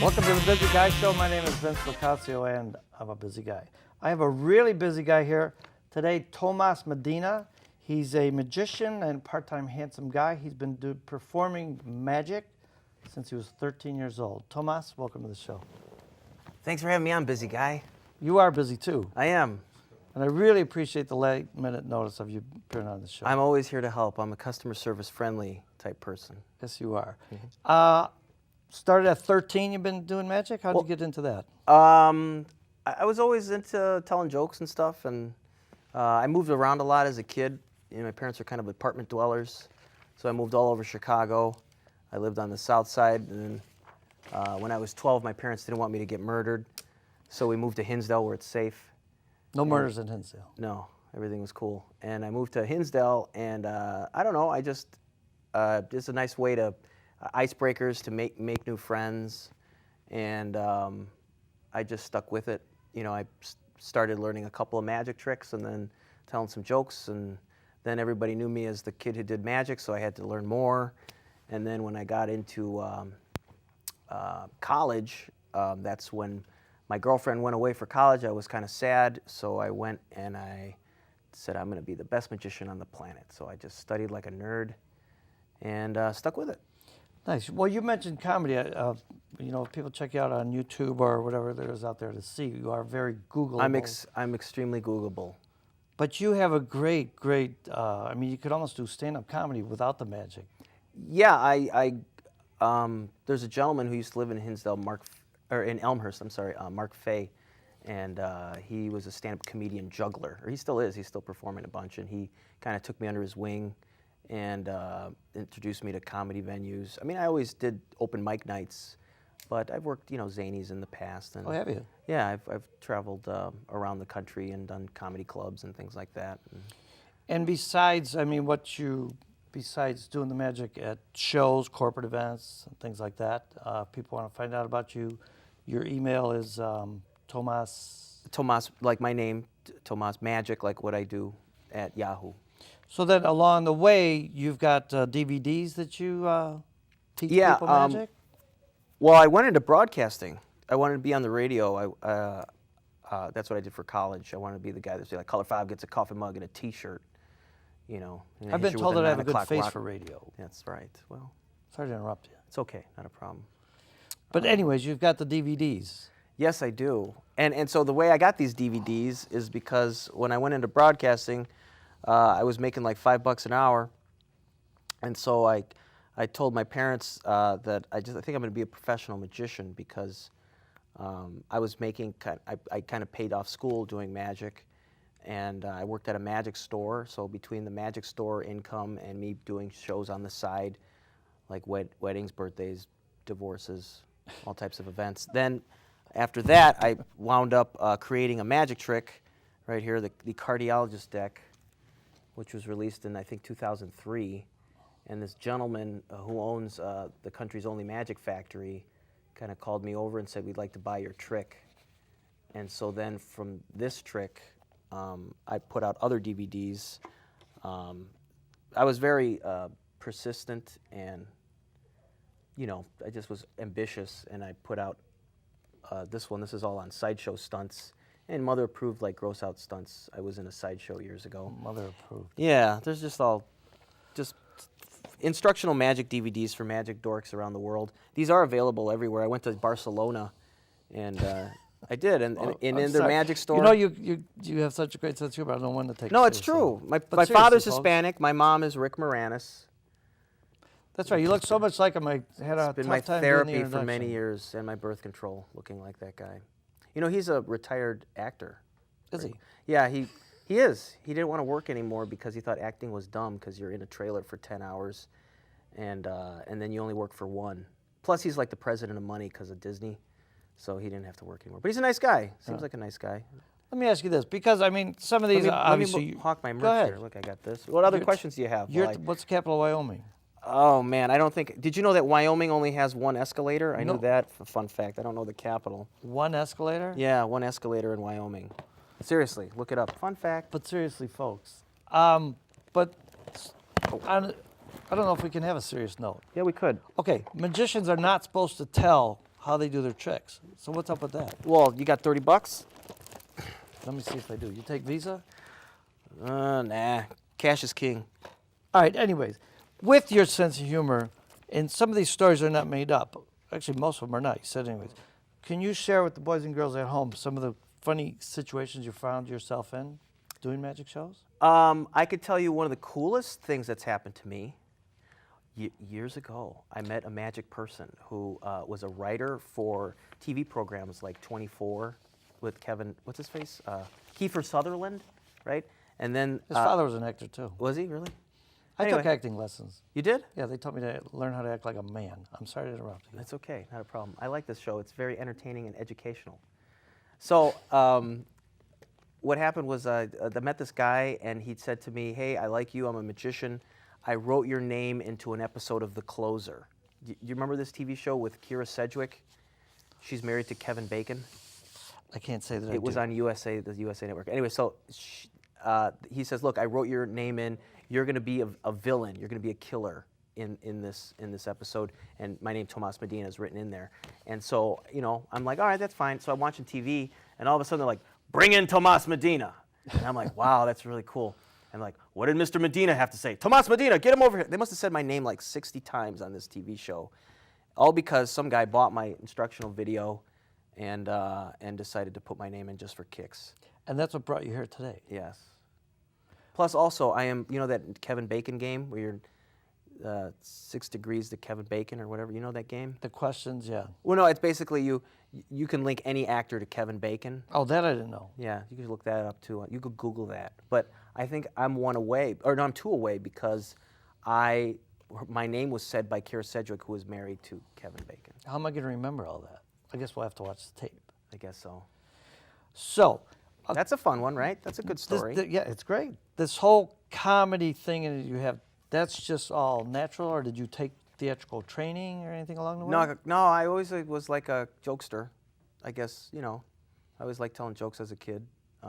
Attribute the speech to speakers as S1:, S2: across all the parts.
S1: Welcome to the Busy Guy Show. My name is Vince LoCascio, and I'm a busy guy. I have a really busy guy here today, Tomas Medina. He's a magician and part-time handsome guy. He's been performing magic since he was 13 years old. Tomas, welcome to the show.
S2: Thanks for having me on, busy guy.
S1: You are busy too.
S2: I am.
S1: And I really appreciate the late-minute notice of you appearing on the show.
S2: I'm always here to help. I'm a customer service friendly type person.
S1: Yes, you are. Started at 13, you've been doing magic? How did you get into that?
S2: I was always into telling jokes and stuff, and I moved around a lot as a kid. You know, my parents are kind of apartment dwellers, so I moved all over Chicago. I lived on the south side, and then when I was 12, my parents didn't want me to get murdered, so we moved to Hinsdale where it's safe.
S1: No murders in Hinsdale?
S2: No, everything was cool. And I moved to Hinsdale, and I don't know, it's a nice way to, icebreakers to make new friends, and I just stuck with it. You know, I started learning a couple of magic tricks and then telling some jokes, and then everybody knew me as the kid who did magic, so I had to learn more. And then when I got into college, that's when my girlfriend went away for college. I was kind of sad, so I went and I said, I'm going to be the best magician on the planet. So I just studied like a nerd and stuck with it.
S1: Nice. Well, you mentioned comedy. You know, if people check you out on YouTube or whatever there is out there to see, you are very Googleable.
S2: I'm extremely Googleable.
S1: But you have a great, I mean, you could almost do stand-up comedy without the magic.
S2: Yeah, there's a gentleman who used to live in Hinsdale, in Elmhurst, Mark Fay, and he was a stand-up comedian juggler, or he still is. He's still performing a bunch, and he kind of took me under his wing and introduced me to comedy venues. I mean, I always did open mic nights, but I've worked, you know, Zanies in the past. And
S1: oh, have you?
S2: Yeah, I've traveled around the country and done comedy clubs and things like that.
S1: And besides, I mean, besides doing the magic at shows, corporate events, and things like that, if people want to find out about you, your email is Tomas,
S2: like my name, Tomas Magic, like what I do, at Yahoo.
S1: So then along the way, you've got DVDs that you teach people magic?
S2: Well, I went into broadcasting. I wanted to be on the radio. That's what I did for college. I wanted to be the guy that's like, Color 5 gets a coffee mug and a T-shirt, you know.
S1: I've been told that I have a good face for radio.
S2: That's right. Well,
S1: sorry to interrupt you.
S2: It's okay, not a problem.
S1: But anyways, you've got the DVDs.
S2: Yes, I do. And so the way I got these DVDs is because when I went into broadcasting, I was making like $5 an hour, and so I told my parents that I think I'm going to be a professional magician because I was making I kind of paid off school doing magic, and I worked at a magic store. So between the magic store income and me doing shows on the side, like weddings, birthdays, divorces, all types of events. Then after that, I wound up creating a magic trick right here, the cardiologist deck, which was released in, I think, 2003. And this gentleman who owns the country's only magic factory kind of called me over and said, we'd like to buy your trick. And so then from this trick, I put out other DVDs. I was very persistent, and, you know, I just was ambitious, and I put out this one. This is all on sideshow stunts. And Mother Approved, like gross out stunts. I was in a sideshow years ago.
S1: Mother Approved.
S2: Yeah, there's just instructional magic DVDs for magic dorks around the world. These are available everywhere. I went to Barcelona, and I did, and in their magic store.
S1: You know, you have such a great sense of humor. I don't know when to take.
S2: No, it's true. My father's Hispanic. My mom is Rick Moranis.
S1: That's right. You look so much like him. I had a
S2: It's been
S1: tough
S2: my
S1: time
S2: therapy
S1: doing the
S2: for many
S1: introduction.
S2: years, and my birth control, looking like that guy. You know, he's a retired actor.
S1: Is he?
S2: Yeah, he is. He didn't want to work anymore because he thought acting was dumb because you're in a trailer for 10 hours, and then you only work for one. Plus, he's like the president of money because of Disney, so he didn't have to work anymore. But he's a nice guy. Seems like a nice guy.
S1: Let me ask you this, because I mean, some of these obviously.
S2: Let me hawk my
S1: Go
S2: merch
S1: ahead.
S2: here. Look, I got this. What other questions do you have?
S1: What's the capital of Wyoming?
S2: Oh man, I don't think. Did you know that Wyoming only has one escalator? I knew that. Fun fact. I don't know the capital.
S1: One escalator?
S2: Yeah, one escalator in Wyoming. Seriously, look it up. Fun fact.
S1: But seriously, folks. But I don't know if we can have a serious note.
S2: Yeah, we could.
S1: Okay, magicians are not supposed to tell how they do their tricks. So what's up with that?
S2: Well, you got 30 bucks?
S1: Let me see if they do. You take Visa?
S2: Nah. Cash is king.
S1: All right, anyways, with your sense of humor, and some of these stories are not made up. Actually, most of them are not. You said anyways. Can you share with the boys and girls at home some of the funny situations you found yourself in doing magic shows?
S2: I could tell you one of the coolest things that's happened to me. Years ago, I met a magic person who was a writer for TV programs like 24 with Kevin, what's his face? Kiefer Sutherland, right? And then
S1: His father was an actor too.
S2: was he really?
S1: I
S2: Anyway.
S1: took acting lessons.
S2: You did?
S1: Yeah, they taught me to learn how to act like a man. I'm sorry to interrupt you.
S2: That's okay, not a problem. I like this show. It's very entertaining and educational. So what happened was I met this guy, and he'd said to me, "Hey, I like you. I'm a magician. I wrote your name into an episode of The Closer." Do you remember this TV show with Kira Sedgwick? She's married to Kevin Bacon.
S1: I can't say that I
S2: It was
S1: do.
S2: on USA, the USA Network. Anyway, so he says, "Look, I wrote your name in. You're going to be a villain. You're going to be a killer in this episode, and my name, Tomas Medina, is written in there." And so, I'm like, "All right, that's fine." So I'm watching TV, and all of a sudden they're like, "Bring in Tomas Medina," and I'm like, "Wow, that's really cool." I'm like, "What did Mr. Medina have to say? Tomas Medina, get him over here." They must have said my name like 60 times on this TV show, all because some guy bought my instructional video and decided to put my name in just for kicks.
S1: And that's what brought you here today.
S2: Yes. Plus, also, I am, that Kevin Bacon game where you're 6 degrees to Kevin Bacon or whatever. You know that game?
S1: The questions, yeah.
S2: Well, no, it's basically you can link any actor to Kevin Bacon.
S1: Oh, that I didn't know.
S2: Yeah, you can look that up too. You could Google that. But I think I'm one away, or no, I'm two away because my name was said by Kira Sedgwick, who was married to Kevin Bacon.
S1: How am I going to remember all that? I guess we'll have to watch the tape.
S2: I guess so.
S1: So,
S2: That's a fun one, right? That's a good story.
S1: yeah, it's great. This whole comedy thing that you have, that's just all natural, or did you take theatrical training or anything along the way?
S2: No, I always was like a jokester. I guess, I always liked telling jokes as a kid. I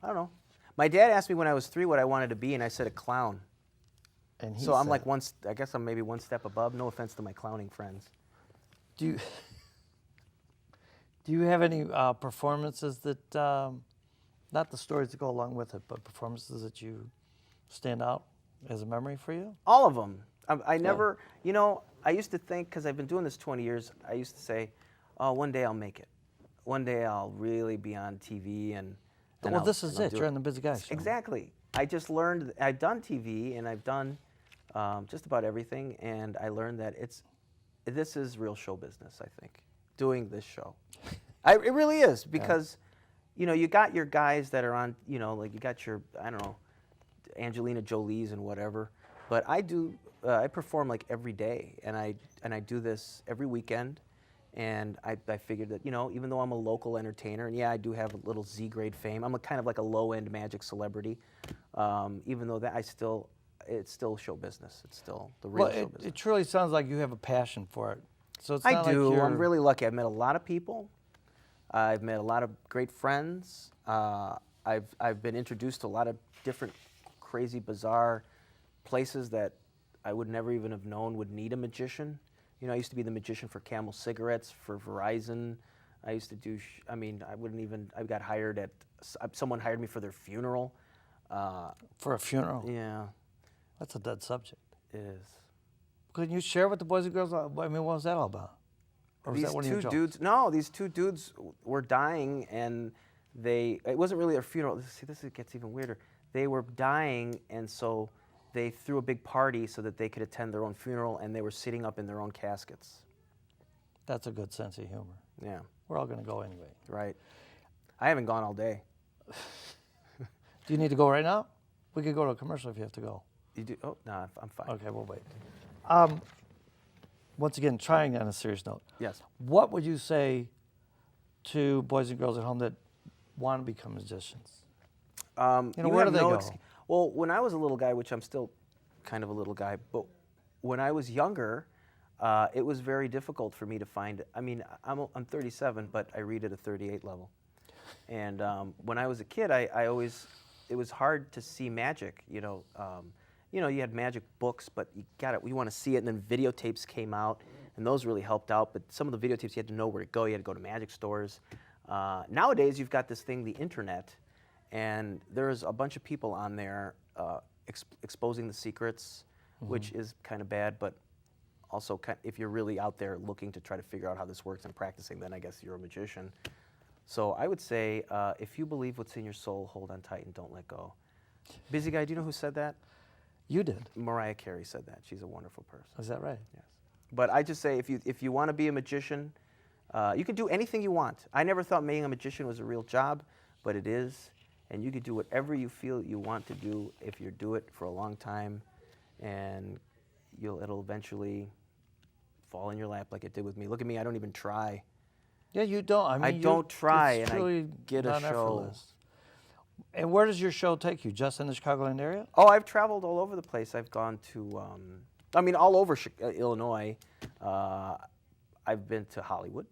S2: don't know. My dad asked me when I was 3 what I wanted to be, and I said a clown.
S1: And he
S2: So I'm
S1: said-
S2: like I guess I'm maybe one step above. No offense to my clowning friends.
S1: Do you have any performances that, not the stories that go along with it, but performances that you stand out as a memory for you?
S2: All of them. I never, I used to think, because I've been doing this 20 years, I used to say, oh, one day I'll make it. One day I'll really be on TV and
S1: Well, this is it.
S2: do
S1: You're on the Busy Guy Show.
S2: Exactly. I just learned, I've done TV and I've done just about everything, and I learned that this is real show business, I think, doing this show. It really is, because, you got your guys that are on, like you got your, I don't know, Angelina Jolie's and whatever, but I perform like every day, and I do this every weekend, and I figured that, even though I'm a local entertainer, and yeah, I do have a little Z-grade fame, I'm kind of like a low-end magic celebrity, even though it's still show business. It's still the real show business.
S1: It truly sounds like you have a passion for it. So it's
S2: I
S1: not
S2: do.
S1: Like you're...
S2: I'm really lucky. I've met a lot of people. I've met a lot of great friends. I've been introduced to a lot of different crazy, bizarre places that I would never even have known would need a magician. I used to be the magician for Camel cigarettes, for Verizon. I used to do, I got hired someone hired me for their funeral.
S1: For a funeral?
S2: Yeah.
S1: That's a dead subject.
S2: It is.
S1: Can you share with the boys and girls? I mean, what was that all about? Or was
S2: These
S1: that one of
S2: two
S1: your jokes?
S2: dudes, no, these two dudes were dying, and it wasn't really a funeral. See, this gets even weirder. They were dying, and so they threw a big party so that they could attend their own funeral, and they were sitting up in their own caskets.
S1: That's a good sense of humor.
S2: Yeah.
S1: We're all going to go anyway.
S2: Right. I haven't gone all day.
S1: Do you need to go right now? We could go to a commercial if you have to go.
S2: You do? Oh, no, I'm fine.
S1: Okay, we'll wait. Once again, trying on a serious note.
S2: Yes.
S1: What would you say to boys and girls at home that want to become magicians?
S2: Where
S1: do they go?
S2: Well, when I was a little guy, which I'm still kind of a little guy, but when I was younger, it was very difficult for me to find. I mean, I'm 37, but I read at a 38 level. And when I was a kid, it was hard to see magic. You had magic books, but you want to see it, and then videotapes came out, and those really helped out. But some of the videotapes, you had to know where to go. You had to go to magic stores. Nowadays, you've got this thing, the internet, and there's a bunch of people on there exposing the secrets, which is kind of bad, but also if you're really out there looking to try to figure out how this works and practicing, then I guess you're a magician. So I would say, if you believe what's in your soul, hold on tight and don't let go. Busy guy, do you know who said that?
S1: You did.
S2: Mariah Carey said that. She's a wonderful person.
S1: Is that right?
S2: Yes. But I just say, if you want to be a magician, you can do anything you want. I never thought being a magician was a real job, but it is. And you can do whatever you feel you want to do if you do it for a long time, and it'll eventually fall in your lap like it did with me. Look at me, I don't even try.
S1: Yeah, you don't. I mean,
S2: I don't try,
S1: it's
S2: and I
S1: truly
S2: get a
S1: not
S2: show.
S1: effortless. And where does your show take you? Just in the Chicagoland area?
S2: Oh, I've traveled all over the place. I've gone to, all over Illinois. I've been to Hollywood.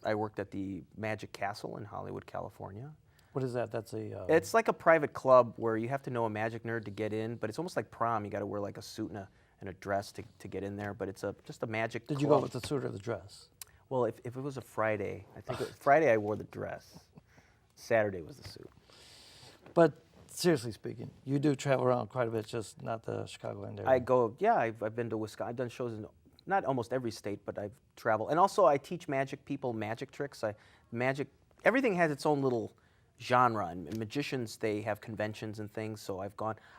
S2: I worked at the Magic Castle in Hollywood, California.
S1: What is that? That's a...
S2: It's like a private club where you have to know a magic nerd to get in, but it's almost like prom. You got to wear like a suit and a dress to get in there, but it's just a magic club.
S1: Did you go with the suit or the dress?
S2: Well, if it was a Friday, I think Friday I wore the dress. Saturday was the suit.
S1: But seriously speaking, you do travel around quite a bit, just not the Chicagoland area.
S2: I've been to Wisconsin. I've done shows in not almost every state, but I've traveled. And also I teach magic people magic tricks. Everything has its own little genre, and magicians, they have conventions and things, so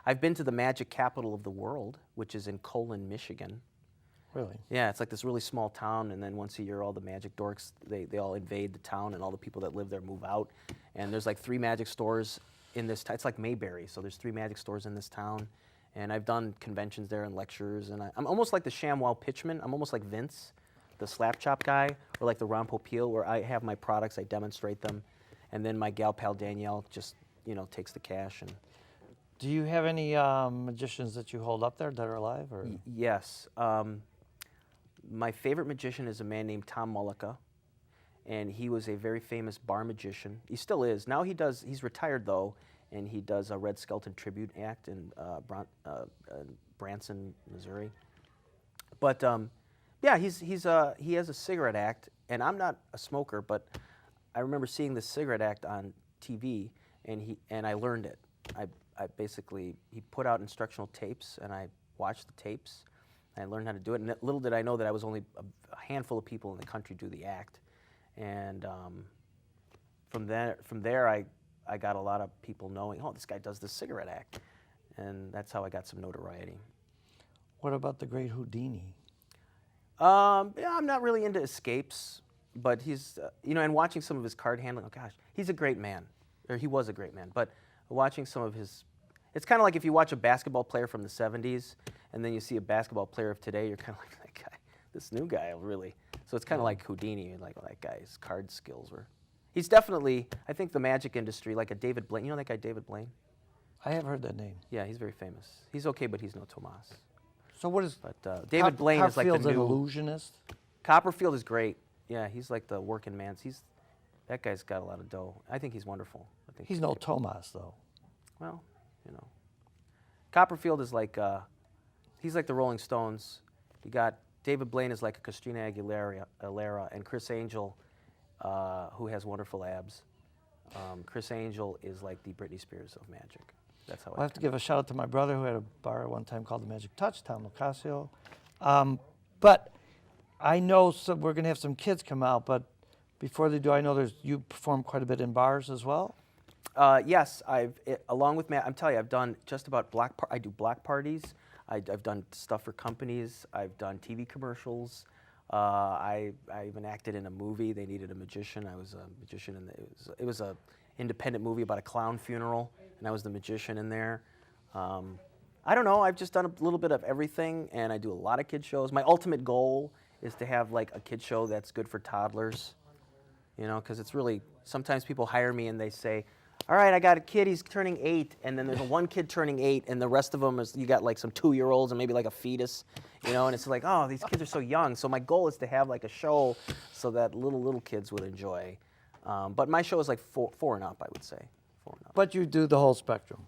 S2: I've been to the magic capital of the world, which is in Colon, Michigan.
S1: Really?
S2: Yeah, it's like this really small town, and then once a year all the magic dorks, they all invade the town, and all the people that live there move out, and there's like 3 magic stores in this town. It's like Mayberry, so there's 3 magic stores in this town, and I've done conventions there and lectures, and I'm almost like the ShamWow pitchman. I'm almost like Vince, the slap chop guy, or like the Ron Popeil, where I have my products, I demonstrate them, and then my gal pal Danielle just, takes the cash. And
S1: do you have any magicians that you hold up there that are alive? Or?
S2: Yes. My favorite magician is a man named Tom Mullica, and he was a very famous bar magician. He still is. Now he's retired though, and he does a Red Skelton tribute act in Branson, Missouri. But yeah, he has a cigarette act, and I'm not a smoker, but I remember seeing this cigarette act on TV, and I learned it. He put out instructional tapes, and I watched the tapes. I learned how to do it, and little did I know that I was only a handful of people in the country do the act. And from there, I got a lot of people knowing, oh, this guy does this cigarette act, and that's how I got some notoriety.
S1: What about the great Houdini?
S2: Yeah, I'm not really into escapes, but he's, and watching some of his card handling, oh gosh, he's a great man, or he was a great man, but watching some of his, it's kind of like if you watch a basketball player from the 70s, and then you see a basketball player of today, you're kind of like, that guy, this new guy, really. So it's kind of like Houdini, like, oh, that guy's card skills were. He's definitely, I think the magic industry, like a David Blaine, you know that guy David Blaine?
S1: I have heard that name.
S2: Yeah, he's very famous. He's okay, but he's no Tomas.
S1: So what is...
S2: But David Blaine is like the
S1: Copperfield's
S2: new...
S1: an illusionist?
S2: Copperfield is great. Yeah, he's like the working man's. That guy's got a lot of dough. I think he's wonderful.
S1: He's no Tomas, though.
S2: Well, Copperfield is like, he's like the Rolling Stones. You got David Blaine is like a Christina Aguilera, and Chris Angel, who has wonderful abs. Chris Angel is like the Britney Spears of magic. That's how I
S1: have to give a shout out to my brother who had a bar at one time called the Magic Touch, Tom LoCascio. But I know we're going to have some kids come out, but before they do, I know you perform quite a bit in bars as well.
S2: Yes, along with Matt, I'm telling you, I've done just about I do block parties. I've done stuff for companies. I've done TV commercials. I even acted in a movie. They needed a magician. I was a magician, and it was a independent movie about a clown funeral, and I was the magician in there. I don't know. I've just done a little bit of everything, and I do a lot of kid shows. My ultimate goal is to have like a kid show that's good for toddlers, because it's really, sometimes people hire me and they say, all right, I got a kid, he's turning 8, and then there's one kid turning 8, and the rest of them you got like some 2-year-olds and maybe like a fetus, and it's like, oh, these kids are so young. So my goal is to have like a show so that little kids would enjoy. But my show is like 4 and up, I would say, 4 and up.
S1: But you do the whole spectrum.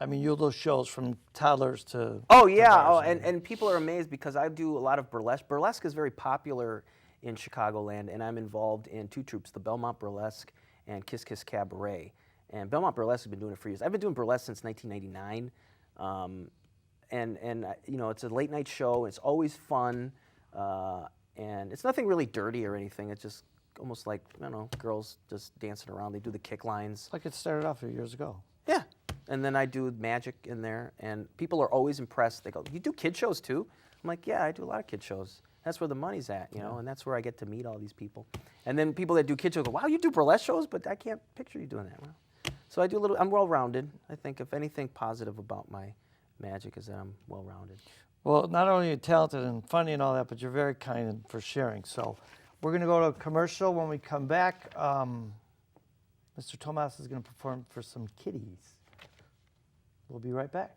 S1: I mean, you do those shows from toddlers to.
S2: Oh
S1: to
S2: yeah,
S1: bars
S2: and people are amazed because I do a lot of burlesque. Burlesque is very popular in Chicagoland, and I'm involved in two troupes, the Belmont Burlesque and Kiss Kiss Cabaret. And Belmont Burlesque has been doing it for years. I've been doing burlesque since 1999, you know, it's a late night show. It's always fun, and it's nothing really dirty or anything. It's just almost like, I don't know, girls just dancing around. They do the kick lines.
S1: Like it started off a few years ago.
S2: Yeah. And then I do magic in there, and people are always impressed. They go, "You do kid shows too?" I'm like, "Yeah, I do a lot of kid shows. That's where the money's at, you know, and that's where I get to meet all these people." And then people that do kid shows go, "Wow, you do burlesque shows?" But I can't picture you doing that. Well, so I do a little. I'm well-rounded. I think if anything positive about my magic is that I'm well-rounded.
S1: Well, not only are you talented and funny and all that, but you're very kind and for sharing. So we're going to go to a commercial. When we come back, Mr. Tomas is going to perform for some kiddies. We'll be right back.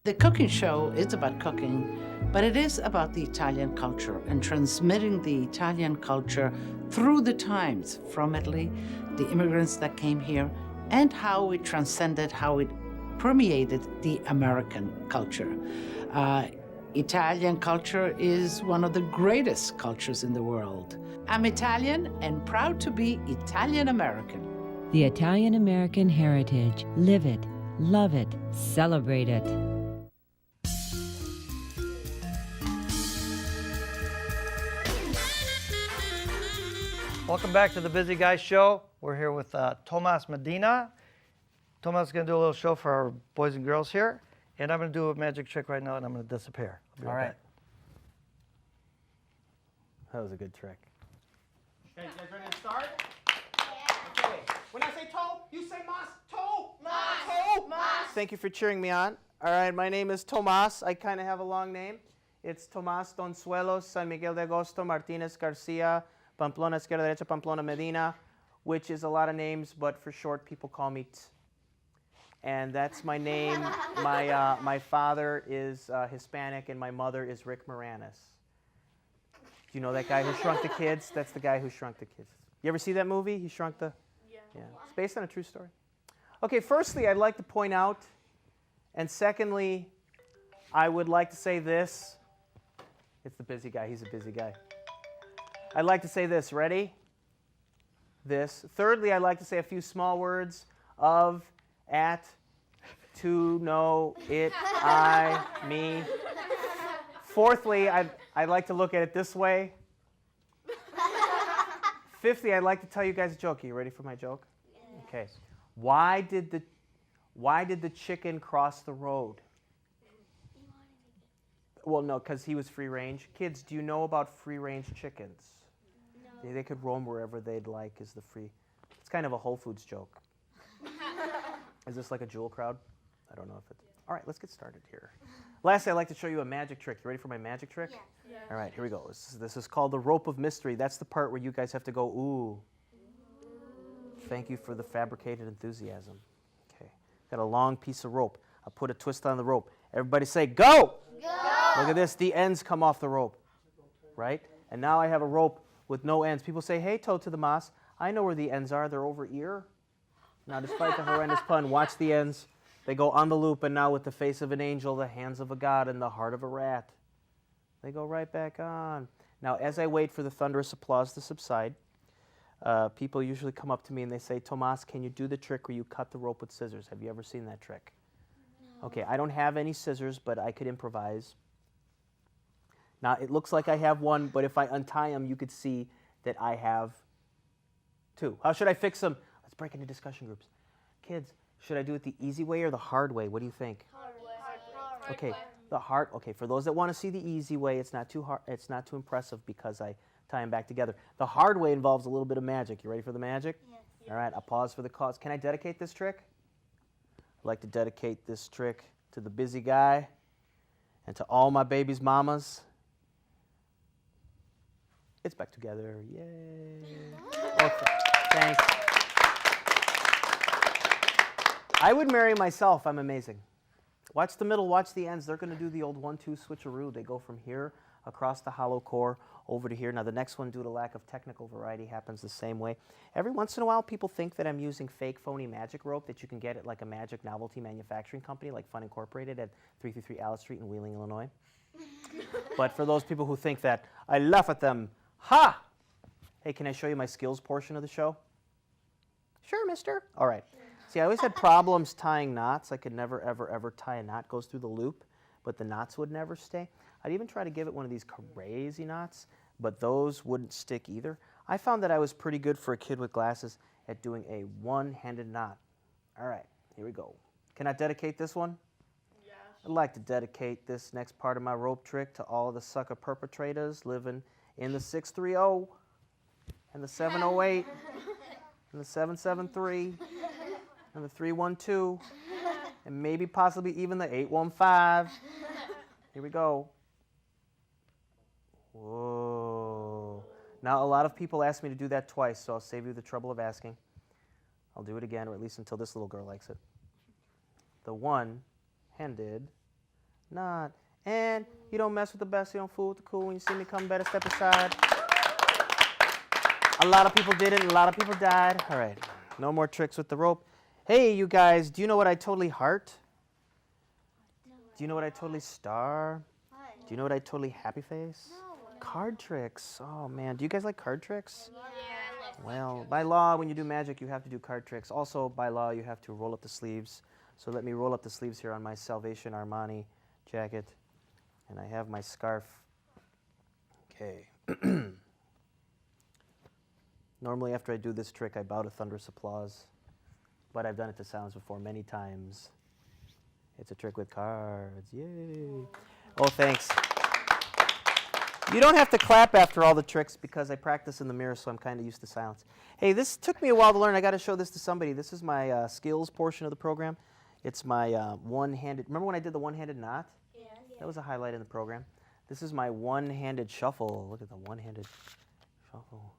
S3: The cooking show is about cooking, but it is about the Italian culture and transmitting the Italian culture through the times from Italy, the immigrants that came here, and how it transcended, how it permeated the American culture. Italian culture is one of the greatest cultures in the world. I'm Italian and proud to be Italian American.
S4: The Italian American heritage. Live it, love it, celebrate it.
S1: Welcome back to the Busy Guy Show. We're here with Tomas Medina. Tomas is going to do a little show for our boys and girls here. And I'm going to do a magic trick right now, and I'm going to disappear. I'll be
S2: All
S1: right
S2: right.
S1: back.
S2: That was a good trick. Okay, you guys ready to start? Yeah. Okay. When I say toe, you say mas. Toe. Mas. Toe. Mas. Thank you for cheering me on. All right, my name is Tomas. I kind of have a long name. It's Tomas Donzuelos San Miguel de Agosto Martinez Garcia Pamplona Izquierda Derecha Pamplona Medina, which is a lot of names, but for short, people call me T. And that's my name. My father is Hispanic, and my mother is Rick Moranis. Do you know that guy who shrunk the kids? That's the guy who shrunk the kids. You ever see that movie? He Shrunk the... Yeah. It's based on a true story. Okay, firstly, I'd like to point out, and secondly, I would like to say this. It's the busy guy. He's a busy guy. I'd like to say this. Ready? This. Thirdly, I'd like to say a few small words of, at, to, know, it, I, me. Fourthly, I'd like to look at it this way. Fifthly, I'd like to tell you guys a joke. Are you ready for my joke? Okay. Why did the chicken cross the road? Well, no, because he was free range. Kids, do you know about free range chickens? No. They could roam wherever they'd like. Is the free? It's kind of a Whole Foods joke. Is this like a jewel crowd? I don't know if it's... All right, let's get started here. Lastly, I'd like to show you a magic trick. You ready for my magic trick? Yes. Yes. All right, here we go. This is called the rope of mystery. That's the part where you guys have to go, ooh. Thank you for the fabricated enthusiasm. Okay. Got a long piece of rope. I'll put a twist on the rope. Everybody say, go! Go! Look at this. The ends come off the rope, right? And now I have a rope with no ends. People say, hey, toe to the moss. I know where the ends are. They're over ear. Now, despite the horrendous pun, watch the ends. They go on the loop, and now with the face of an angel, the hands of a god, and the heart of a rat, they go right back on. Now, as I wait for the thunderous applause to subside, people usually come up to me and they say, Tomas, can you do the trick where you cut the rope with scissors? Have you ever seen that trick? No. Okay, I don't have any scissors, but I could improvise. Now, it looks like I have one, but if I untie them, you could see that I have two. How should I fix them? Let's break into discussion groups. Kids, should I do it the easy way or the hard way? What do you think? Hard way. Okay, the hard. Okay, for those that want to see the easy way, it's not too hard. It's not too impressive because I tie them back together. The hard way involves a little bit of magic. You ready for the magic? Yes. All right, I'll pause for the cause. Can I dedicate this trick? I'd like to dedicate this trick to the busy guy and to all my baby's mamas. It's back together. Yay. Okay. Thanks. I would marry myself. I'm amazing. Watch the middle, watch the ends. They're going to do the old 1-2 switcheroo. They go from here across the hollow core over to here. Now the next one, due to lack of technical variety, happens the same way. Every once in a while, people think that I'm using fake, phony magic rope that you can get at like a magic novelty manufacturing company like Fun Incorporated at 333 Alice Street in Wheeling, Illinois. But for those people who think that, I laugh at them. Ha! Hey, can I show you my skills portion of the show? Sure, mister. All right. See, I always had problems tying knots. I could never, ever, ever tie a knot. Goes through the loop, but the knots would never stay. I'd even try to give it one of these crazy knots, but those wouldn't stick either. I found that I was pretty good for a kid with glasses at doing a one-handed knot. All right, here we go. Can I dedicate this one?
S5: Yes.
S2: I'd like to dedicate this next part of my rope trick to all the sucker perpetrators living in the 630 and the 708 and the 773 and the 312 and maybe possibly even the 815. Here we go. Whoa. Now, a lot of people ask me to do that twice, so I'll save you the trouble of asking. I'll do it again, or at least until this little girl likes it. The one-handed knot. And you don't mess with the best, you don't fool with the cool. When you see me come, better step aside. A lot of people did it, and a lot of people died. All right, no more tricks with the rope. Hey, you guys, do you know what I totally heart? Do you know what I totally star? Do you know what I totally happy face? Card tricks. Oh, man. Do you guys like card tricks?
S5: Yeah.
S2: Well, by law, when you do magic, you have to do card tricks. Also, by law, you have to roll up the sleeves. So let me roll up the sleeves here on my Salvation Armani jacket. And I have my scarf. Okay. Normally, after I do this trick, I bow to thunderous applause. But I've done it to silence before many times. It's a trick with cards. Yay. Oh, thanks. You don't have to clap after all the tricks because I practice in the mirror, so I'm kind of used to silence. Hey, this took me a while to learn. I got to show this to somebody. This is my skills portion of the program. It's my one-handed. Remember when I did the one-handed knot?
S5: Yes.
S2: That was a highlight in the program. This is my one-handed shuffle. Look at the one-handed shuffle.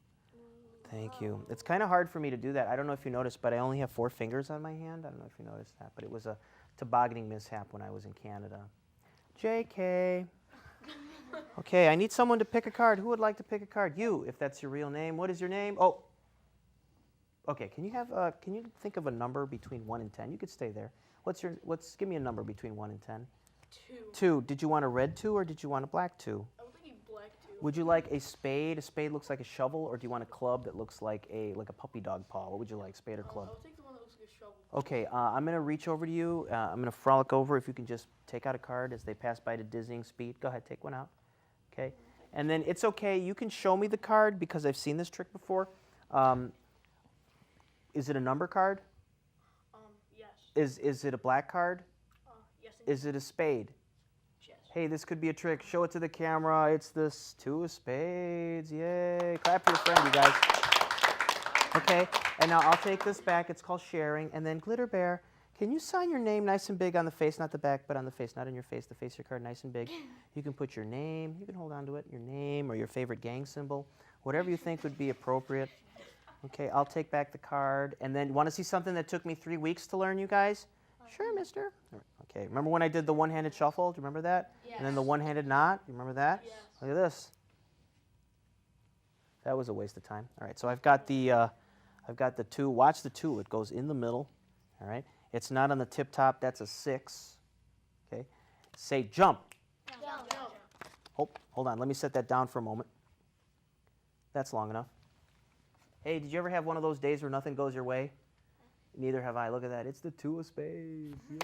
S2: Thank you. It's kind of hard for me to do that. I don't know if you noticed, but I only have 4 fingers on my hand. I don't know if you noticed that, but it was a tobogganing mishap when I was in Canada. JK. Okay, I need someone to pick a card. Who would like to pick a card? You, if that's your real name. What is your name? Oh. Okay, can you think of a number between 1 and 10? You could stay there. Give me a number between 1 and 10. 2. Did you want a red 2 or did you want a black 2?
S5: I was thinking black too.
S2: Would you like a spade? A spade looks like a shovel, or do you want a club that looks like a puppy dog paw? What would you like, spade or club?
S5: I'll take the one that looks like a shovel.
S2: Okay, I'm going to reach over to you. I'm going to frolic over. If you can just take out a card as they pass by at a dizzying speed. Go ahead, take one out. Okay. And then it's okay. You can show me the card because I've seen this trick before. Is it a number card?
S5: Yes.
S2: Is it a black card?
S5: Yes.
S2: Is it a spade?
S5: Yes.
S2: Hey, this could be a trick. Show it to the camera. It's the 2 of spades. Yay. Clap for your friend, you guys. Okay. And now I'll take this back. It's called sharing. And then Glitter Bear, can you sign your name nice and big on the face, not the back, but on the face, not in your face, the face of your card nice and big. You can put your name, you can hold on to it, your name or your favorite gang symbol, whatever you think would be appropriate. Okay, I'll take back the card. And then, want to see something that took me 3 weeks to learn, you guys? Sure, mister. Okay, remember when I did the one-handed shuffle? Do you remember that?
S5: Yes.
S2: And then the one-handed knot? Do you remember that?
S5: Yes.
S2: Look at this. That was a waste of time. All right, so I've got the 2. Watch the 2. It goes in the middle. All right. It's not on the tip top. That's a 6. Okay. Say jump.
S5: Jump.
S2: Hold on. Let me set that down for a moment. That's long enough. Hey, did you ever have one of those days where nothing goes your way? Neither have I. Look at that. It's the 2 of spades. Yay.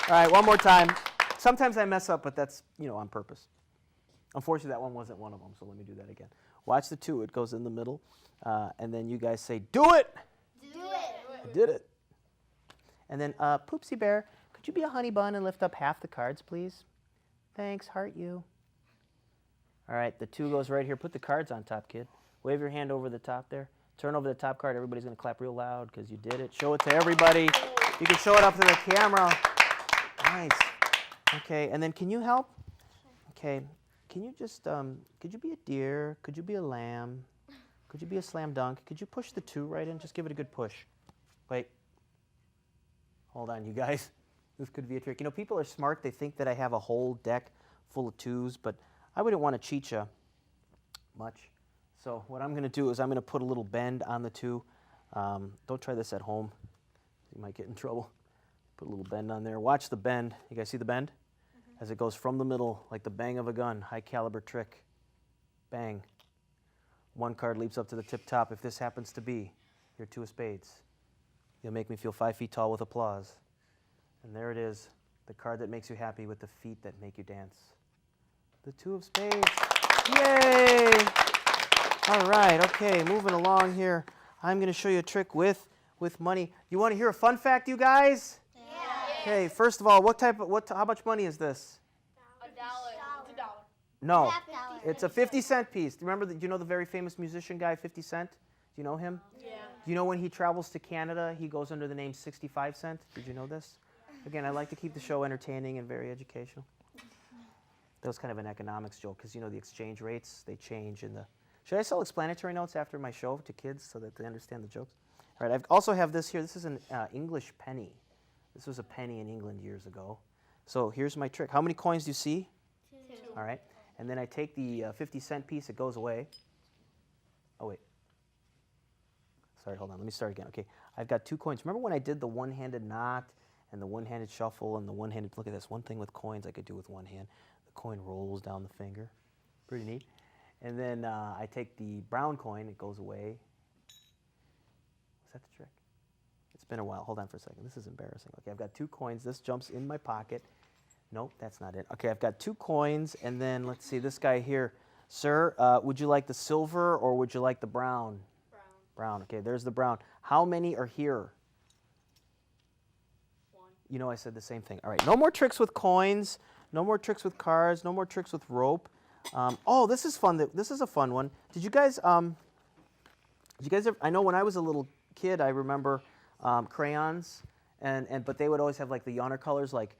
S2: All right, one more time. Sometimes I mess up, but that's, on purpose. Unfortunately, that one wasn't one of them, so let me do that again. Watch the 2. It goes in the middle. And then you guys say, do it. I did it. And then, Poopsie Bear, could you be a honey bun and lift up half the cards, please? Thanks, heart you. All right, the 2 goes right here. Put the cards on top, kid. Wave your hand over the top there. Turn over the top card. Everybody's going to clap real loud because you did it. Show it to everybody. You can show it up to the camera. Nice. Okay, and then can you help? Okay, can you just, could you be a deer? Could you be a lamb? Could you be a slam dunk? Could you push the 2 right in? Just give it a good push. Wait. Hold on, you guys. This could be a trick. People are smart. They think that I have a whole deck full of twos, but I wouldn't want to cheat you much. So what I'm going to do is I'm going to put a little bend on the two. Don't try this at home. You might get in trouble. Put a little bend on there. Watch the bend. You guys see the bend? As it goes from the middle, like the bang of a gun, high caliber trick. Bang. One card leaps up to the tip top. If this happens to be your two of spades, you'll make me feel 5 feet tall with applause. And there it is, the card that makes you happy with the feet that make you dance. The two of spades. Yay! All right, okay, moving along here. I'm going to show you a trick with money. You want to hear a fun fact, you guys? Yeah. Okay, first of all, how much money is this?
S5: $1. It's $1.
S2: No, it's a 50-cent piece. Remember, do you know the very famous musician guy, 50 Cent? Do you know him?
S5: Yeah.
S2: Do you know when he travels to Canada, he goes under the name 65 Cent? Did you know this? Again, I like to keep the show entertaining and very educational. That was kind of an economics joke because, you know, the exchange rates, they change in the... Should I sell explanatory notes after my show to kids so that they understand the jokes? All right, I also have this here. This is an English penny. This was a penny in England years ago. So here's my trick. How many coins do you see?
S5: 2.
S2: All right. And then I take the 50-cent piece. It goes away. Oh, wait. Sorry, hold on. Let me start again. Okay, I've got 2 coins. Remember when I did the one-handed knot and the one-handed shuffle and the one-handed... Look at this. One thing with coins I could do with one hand. The coin rolls down the finger. Pretty neat. And then I take the brown coin. It goes away. Was that the trick? It's been a while. Hold on for a second. This is embarrassing. Okay, I've got 2 coins. This jumps in my pocket. Nope, that's not it. Okay, I've got 2 coins, and then let's see, this guy here. Sir, would you like the silver or would you like the brown?
S5: Brown.
S2: Brown. Okay, there's the brown. How many are here?
S5: 1.
S2: You know I said the same thing. All right, no more tricks with coins. No more tricks with cards. No more tricks with rope. Oh, this is fun. This is a fun one. Did you guys ever, I know when I was a little kid, I remember crayons, but they would always have like the yawner colors, like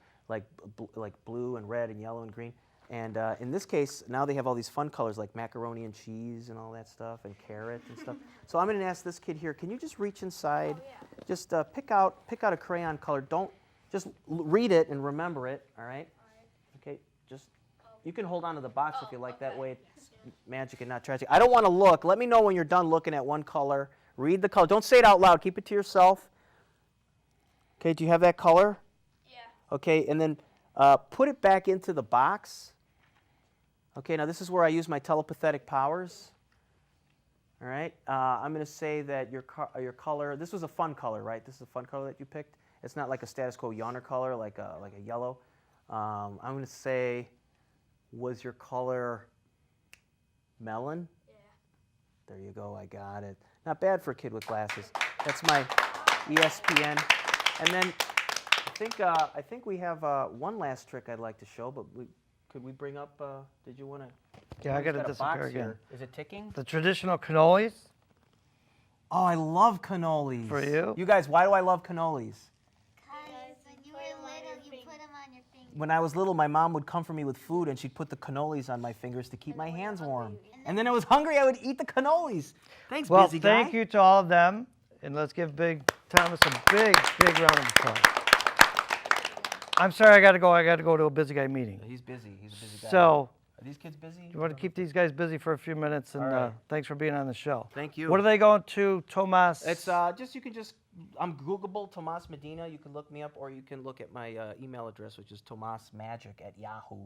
S2: blue and red and yellow and green. And in this case, now they have all these fun colors like macaroni and cheese and all that stuff, and carrot and stuff. So I'm going to ask this kid here, can you just reach inside, just pick out a crayon color. Don't just read it and remember it. All right. Okay. Just you can hold on to the box if you like. That way it's magic and not tragic. I don't want to look. Let me know when you're done looking at one color. Read the color. Don't say it out loud. Keep it to yourself. Okay. Do you have that color?
S5: Yeah.
S2: Okay. And then put it back into the box. Okay, now this is where I use my telepathic powers. All right, I'm going to say that your color, this was a fun color, right? This is a fun color that you picked. It's not like a status quo yawner color, like a yellow. I'm going to say, was your color melon?
S5: Yeah.
S2: There you go, I got it. Not bad for a kid with glasses. That's my ESPN. And then I think we have one last trick I'd like to show, but could we bring up, did you want to?
S1: Yeah, I got to
S2: got a
S1: disappear
S2: box
S1: again.
S2: here. Is it ticking?
S1: The traditional cannolis
S2: Oh, I love cannolis.
S1: for you.
S2: You guys, why do I love cannolis?
S6: Because when you were little, you put them on your fingers.
S2: When I was little, my mom would come for me with food, and she'd put the cannolis on my fingers to keep my hands warm. And then I was hungry, I would eat the cannolis. Thanks,
S1: Well,
S2: busy guy.
S1: thank you to all of them, and let's give Big Thomas a big round of applause. I'm sorry, I got to go. I got to go to a busy guy meeting.
S2: He's busy. He's a busy guy.
S1: So,
S2: Are these kids busy?
S1: you want to keep these guys busy for a few minutes, and
S2: All right.
S1: thanks for being on the show.
S2: Thank you.
S1: What are they going to, Tomas?
S2: It's I'm Googleable, Tomas Medina. You can look me up, or you can look at my email address, which is tomasmagic@yahoo,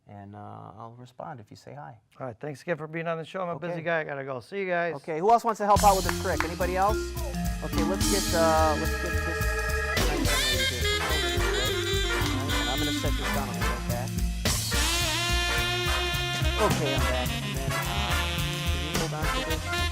S2: and I'll respond if you say hi.
S1: All right, thanks again for being on the show. I'm a busy
S2: Okay.
S1: guy. I got to go. See you guys.
S2: Okay, who else wants to help out with a trick? Anybody else? Okay, let's get this nice young lady here. And I'm gonna set this down a little bit. Okay, I'm back. And then can you hold on to this?